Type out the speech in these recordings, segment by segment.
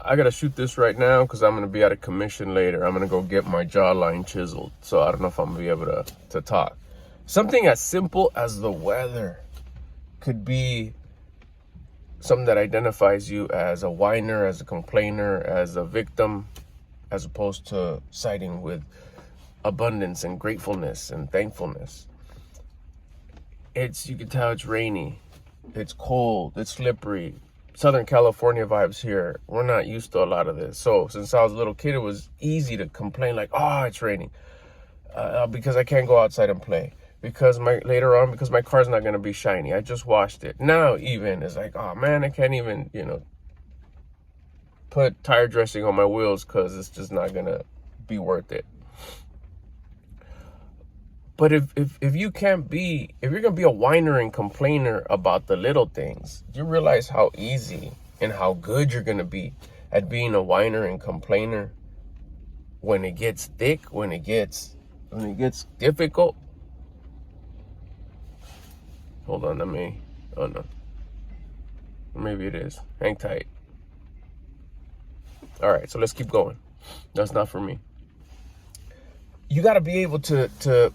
I gotta shoot this right now because I'm gonna be out of commission later. I'm gonna go get my jawline chiseled, so I don't know if I'm gonna be able to talk. Something as simple as the weather could be something that identifies you as a whiner, as a complainer, as a victim, as opposed to siding with abundance and gratefulness and thankfulness. You can tell it's rainy, it's cold, it's slippery. Southern California vibes here. We're not used to a lot of this. So since I was a little kid, it was easy to complain like, oh, it's raining because I can't go outside and play. Because my car's not going to be shiny. I just washed it. Now even it's like, oh man, I can't even, put tire dressing on my wheels because it's just not going to be worth it. But if you're going to be a whiner and complainer about the little things, you realize how easy and how good you're going to be at being a whiner and complainer when it gets thick, when it gets difficult. Hold on, oh no. Maybe it is. Hang tight. All right, so let's keep going. That's not for me. You got to be able to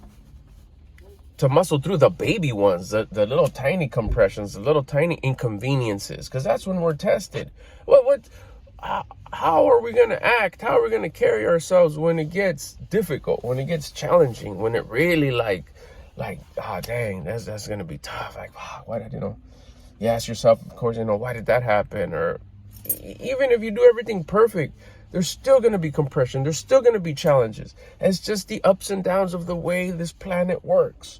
muscle through the baby ones, the little tiny compressions, the little tiny inconveniences, because that's when we're tested. How are we going to act? How are we going to carry ourselves when it gets difficult, when it gets challenging, when it really dang, that's going to be tough. Like, why did, you ask yourself, of course, why did that happen? Or even if you do everything perfect, there's still going to be compression. There's still going to be challenges. It's just the ups and downs of the way this planet works.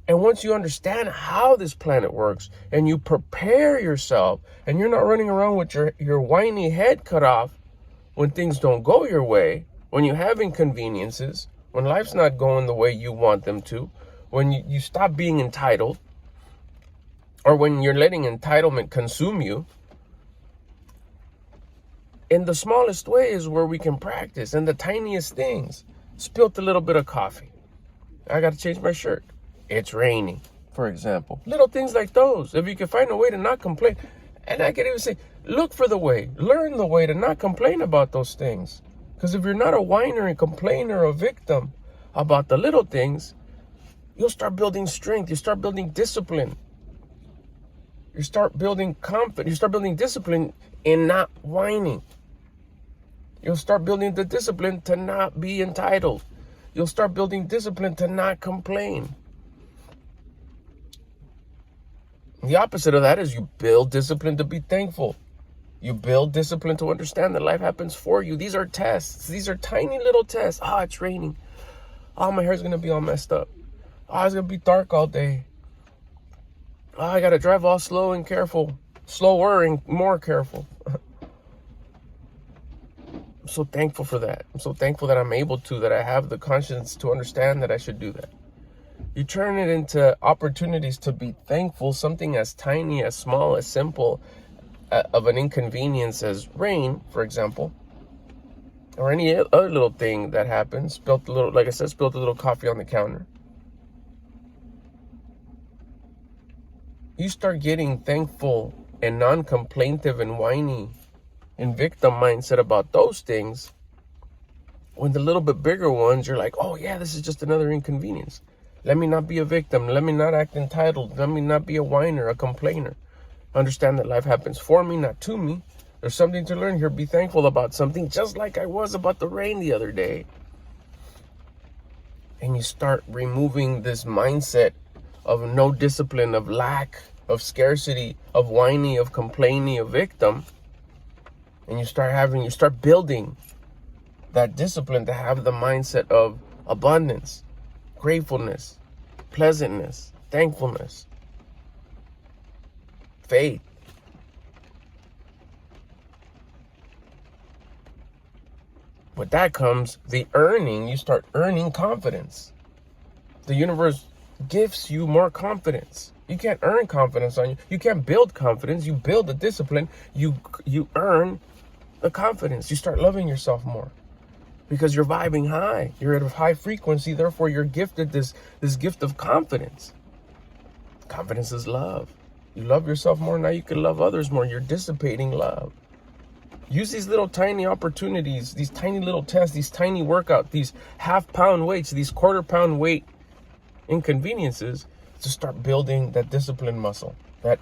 And once you understand how this planet works and you prepare yourself and you're not running around with your whiny head cut off when things don't go your way, when you have inconveniences, when life's not going the way you want them to, when you stop being entitled, or when you're letting entitlement consume you, in the smallest ways where we can practice, in the tiniest things. Spilt a little bit of coffee. I got to change my shirt. It's raining, for example. Little things like those. If you can find a way to not complain, and I can even say, look for the way, learn the way to not complain about those things. Because if you're not a whiner and complainer or a victim about the little things, you'll start building strength. You start building discipline. You start building confidence. You start building discipline in not whining. You'll start building the discipline to not be entitled. You'll start building discipline to not complain. The opposite of that is you build discipline to be thankful. You build discipline to understand that life happens for you. These are tests. These are tiny little tests. It's raining. My hair's going to be all messed up. It's going to be dark all day. I got to drive all slow and careful. Slower and more careful. I'm so thankful for that. I'm so thankful that I'm able to, that I have the conscience to understand that I should do that. You turn it into opportunities to be thankful, something as tiny, as small, as simple of an inconvenience as rain, for example, or any other little thing that happens. Spilled a little coffee on the counter. You start getting thankful and non-complaintive and whiny and victim mindset about those things, when the little bit bigger ones, you're like, oh yeah, this is just another inconvenience. Let me not be a victim. Let me not act entitled. Let me not be a whiner, a complainer. Understand that life happens for me, not to me. There's something to learn here. Be thankful about something, just like I was about the rain the other day. And you start removing this mindset of no discipline, of lack, of scarcity, of whiny, of complaining, of victim. And you start building that discipline to have the mindset of abundance, gratefulness, pleasantness, thankfulness, faith. With that comes the earning. You start earning confidence. The universe gives you more confidence. You can't earn confidence on you. You can't build confidence. You build the discipline. You earn the confidence. You start loving yourself more because you're vibing high. You're at a high frequency. Therefore, you're gifted this gift of confidence. Confidence is love. You love yourself more. Now you can love others more. You're dissipating love. Use these little tiny opportunities, these tiny little tests, these tiny workouts, these half-pound weights, these quarter-pound weight inconveniences to start building that discipline muscle, that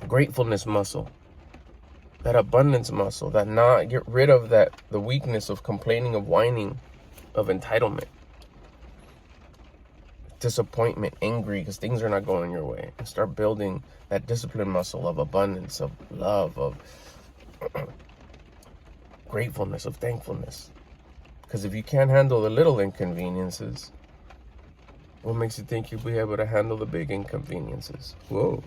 gratefulness muscle, that abundance muscle, that not get rid of the weakness of complaining, of whining, of entitlement, disappointment, angry because things are not going your way, and start building that discipline muscle of abundance, of love, of gratefulness, of thankfulness. Because if you can't handle the little inconveniences, what makes you think you'll be able to handle the big inconveniences? Whoa.